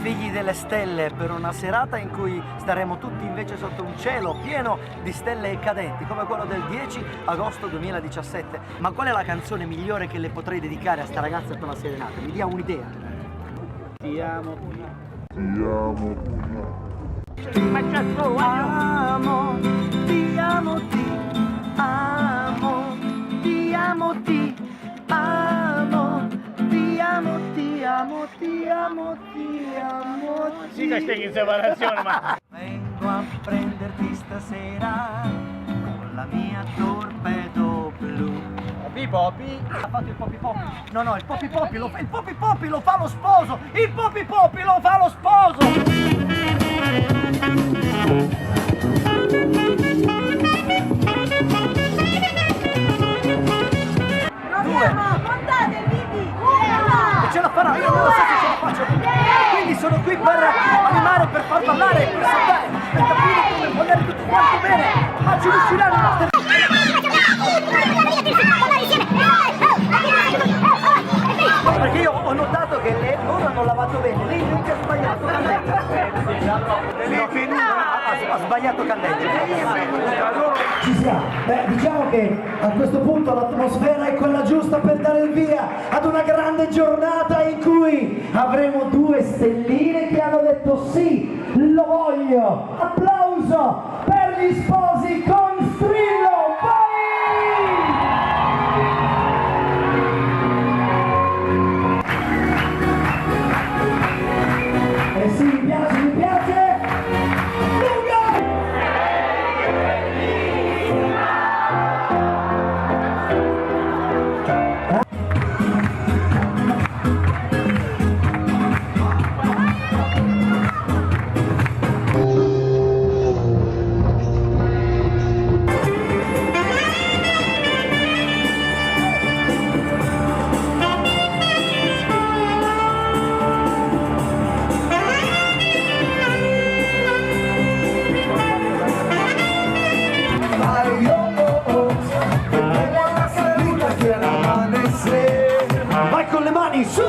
Figli delle stelle, per una serata in cui staremo tutti invece sotto un cielo pieno di stelle cadenti, come quello del 10 agosto 2017. Ma qual è la canzone migliore che le potrei dedicare a sta ragazza per la serenata? Mi dia un'idea. Ti amo. Amo, ti amo, ti amo, ti amo, ti amo, ti amo, ti amo, ti amo, ti amo. Sì che stai in separazione, ma... Vengo a prenderti stasera con la mia torpedo blu. Popi Popi? Ha fatto il Popi Popi? No, no, il Popi Popi lo fa, il Popi Popi lo fa lo sposo! Il Popi Popi lo fa lo sposo! Montate il video! E ce la farà, io non lo so se ce la faccio! Quindi sono qui per animare, per far ballare, per saltare, per capire come voler tutto quanto bene! Ma ci riusciranno i nostri... Perché io ho notato che loro hanno lavato bene, lei invece ha sbagliato candela. Ha sbagliato candela. Ci siamo. Beh, diciamo che a questo punto l'atmosfera è quella giusta per dare il via ad una grande giornata in cui avremo due stelline che hanno detto sì, lo voglio. Applauso per gli sposi con Strillo, vai! Sì, mi piace, mi piace! Lunga! Vai con le mani su!